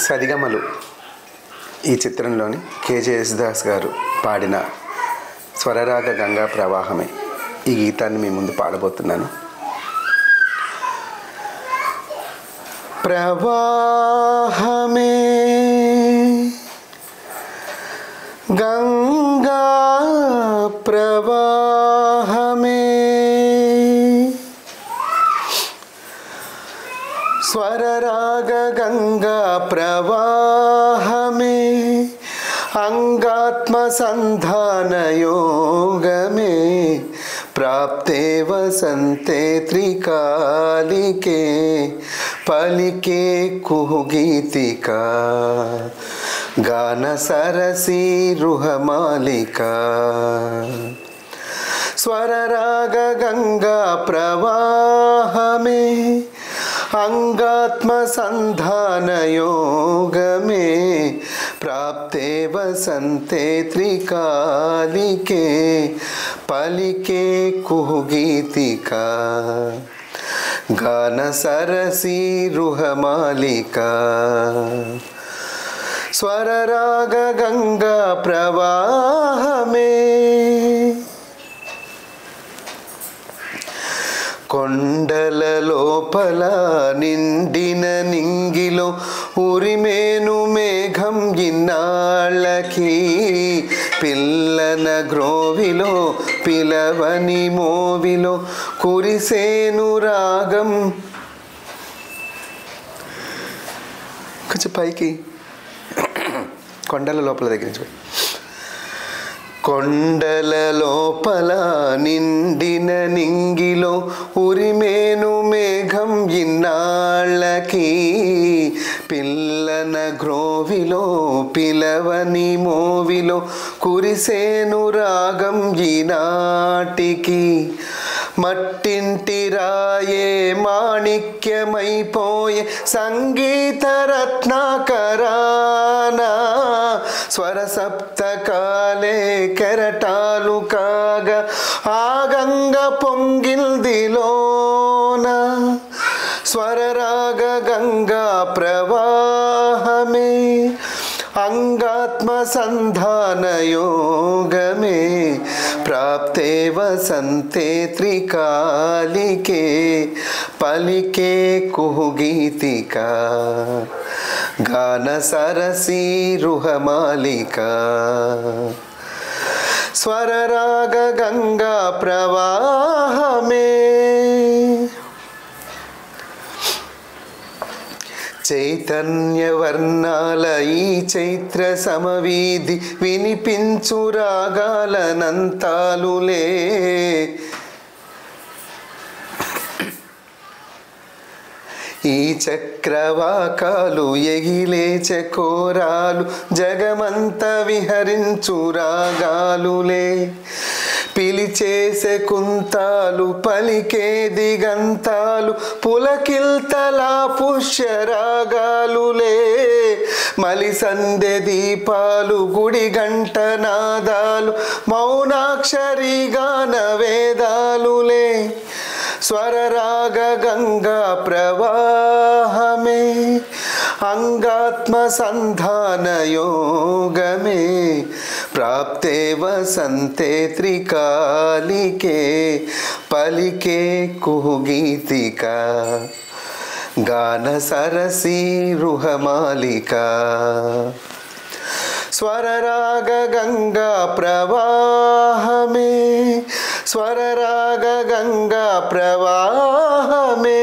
సరిగమలు ఈ చిత్రంలోని కేజే యేసుదాస్ గారు పాడిన స్వరరాగ గంగా ప్రవాహమే ఈ గీతాన్ని మీ ముందు పాడబోతున్నాను. ప్రవాహమే గంగా ప్రవాహమే స్వరరాగ గంగా ప్రవాహమే అంగాత్మ సంధాన యోగమే ప్రాప్తే వసంతే త్రికాలికే పలికే కుహుగీతికా గాన సరసి రుహమాలికా స్వరరాగ గంగా ప్రవాహమే అంగాత్మ సంధాన యోగమే ప్రాప్తే వసంతే త్రికాలికే పలికే కుహుగీతికా గాన సరసి రుహమాలికా స్వరరాగ గంగా ప్రవాహమే కొండల లోపల నిండిన నింగిలో ఉరిమేను మేఘం ఇన్నాళ్ళకి పిల్లన గ్రోవిలో పిలవని మోవిలో కురిసేను రాగం. కొంచెం పైకి కొండల లోపల దగ్గర నుంచి కొండల లోపల నిండిన నింగిలో ఉరిమేను మేఘం ఇన్నాళ్ళకి పిల్లన గ్రోవిలో పిలవని మోవిలో కురిసేను రాగం ఈనాటికి మట్టింటి రాయే మాణిక్యమైపోయే సంగీత రత్నాకరానా స్వర సప్తకాలే కెరటాలు కాగా ఆగంగ పొంగిల్దిలోన స్వరరాగ గంగా ప్రవాహమే అంగాత్మ సంధాన యోగమే ప్రాప్తే వసంతే త్రికాలికే పలికే కుహుగీతికా గాన సరసి రుహమాలికా స్వరరాగ గంగా ప్రవాహమే చైతన్య వర్ణాల ఈ చైత్ర సమవీధి వినిపించు రాగాలనంతాలులే ఈ చక్రవాకాలు ఎగిలే చకోరాలు జగమంత విహరించు రాగాలులే పిలిచేసే కుంతాలు పలికే దిగంతాలు పులకిల్తలా పుష్యరాగాలులే మలి సంధ్య దీపాలు గుడి గంట నాదాలు మౌనాక్షరి గాన వేదాలులే స్వరరాగ గంగా ప్రవాహమే అంగాత్మ సంధాన యోగమే ప్రాప్తే వసంతే త్రికాలికే పలికే కుహుగీతికా గాన సరసి రుహమాలికా స్వరరాగ గంగా ప్రవాహమే స్వరరాగ గంగా ప్రవాహమే.